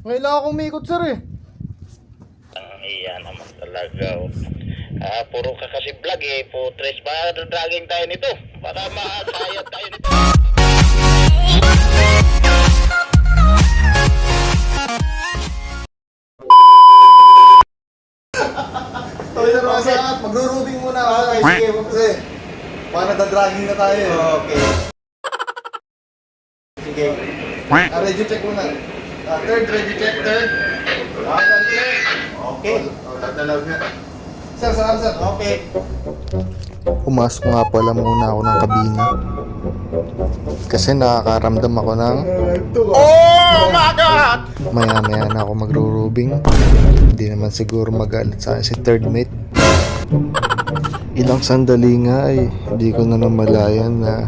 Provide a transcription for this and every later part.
Ngayon lang ako umikot, sir eh. Iya naman talaga. Puro ka kasi vlog eh. Putres ba? Dragging tayo nito. Baka masayad tayo nito. Kasi magro-rubing muna ako. Sige, kasi baka nadadragging na tayo eh. Okay. Sige. Ready check muna. Third, ready check, third. Okay. Tatalaw nga. Sir, saan sir? Okay. Pumasok nga pala muna ako ng kabina kasi nakakaramdam ako ng Oh my God! maya na ako magro-rubing. Hindi naman siguro magalit sa akin si third mate. Ilang sandali nga ay hindi ko na namalayan na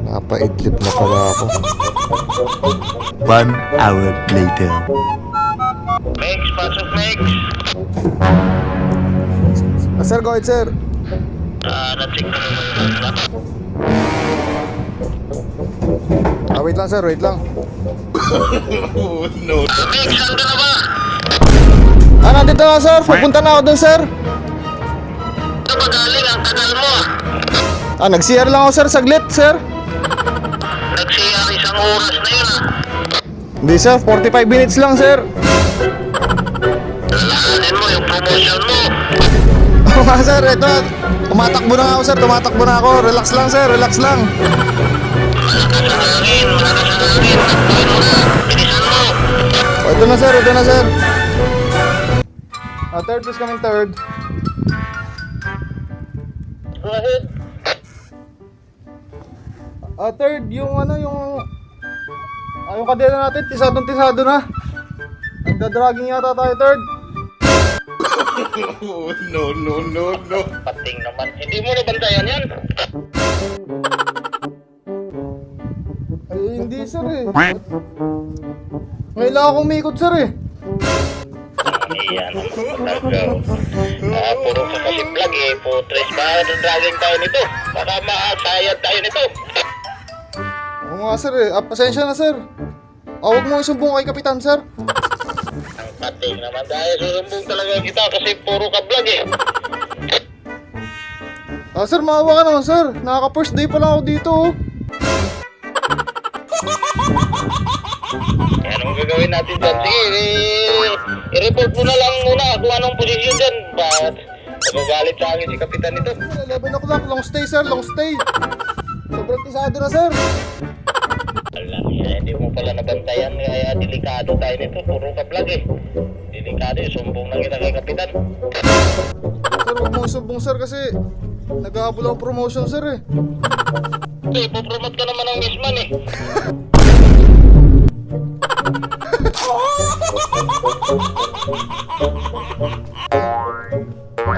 napaidlip na pala ako. 1 hour later. Megs, pasok Megs. Sir, go ahead sir. Na-check ko naman. Wait lang sir, wait lang. Megs, saan ka na ba? Nandito na sir, pupunta na ako dun sir. Ito ba galing? Ang tagal mo ah. Nag-CR lang ako sir, saglit sir. Nagsiyar isang oras na yun ah. Hindi sir, 45 minutes lang sir. Lalahanin mo yung promotion mo. Oo nga sir, ito. Tumatakbo na ako sir, tumatakbo na ako. Relax lang sir, relax lang. Malakas ang hangin, malakas ang hangin. Takbuhin mo na. Bilisan mo. Ito na sir, ito na sir. Third, please coming third. Go ahead. Third, yung yung kadena natin, tisado na. Nagdadragging yata tayo third. No. Pating naman. Hindi mo nabantayan yan. Ay, hindi sir eh. Ngayon lang ako umikot sir eh. Iya naman talaga. Puro ka kasi vlog eh. Putres ba? Dragging tayo nito. Baka masayad tayo nito. Oo nga sir eh. Pasensya na sir. Huwag mo isumbong kay kapitan sir. Ang pating naman dahil susumbong talaga kita kasi puro ka vlog eh. Sir, maawa ka naman sir. Nakaka first day pa lang ako dito oh. Kaya anong gagawin natin dyan? Sige, i-report mo na lang muna kung anong posisyon dyan. Bakit magagalit sa akin si kapitan nito? 11 o'clock, long stay sir, long stay. Sobrang tisado na sir. Alam niya, hindi mo pala nabantayan. Kaya delikado tayo nito. Puro ka vlog eh. Delikado yung sumbong na kita kay kapitan. Sir, huwag mo isumbong sir kasi naghahabol ako promotion sir eh. Ipopromote ka naman ng misman eh.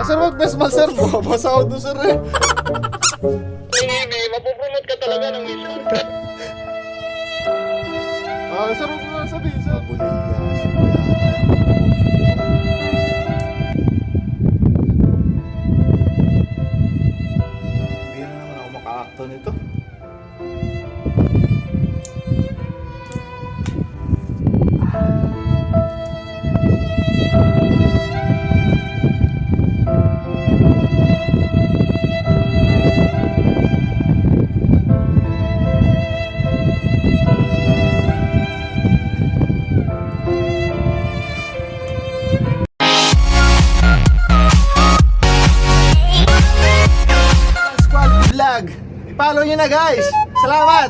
Sir, wag best man sir. Babasa ako doon sir eh. Hindi, mapopromote ka talaga ng misman. Sir, wag mo na sabihin sir. Hindi na naman ako maka-acto nito. Squad Vlog. I-follow nyo na guys. Salamat.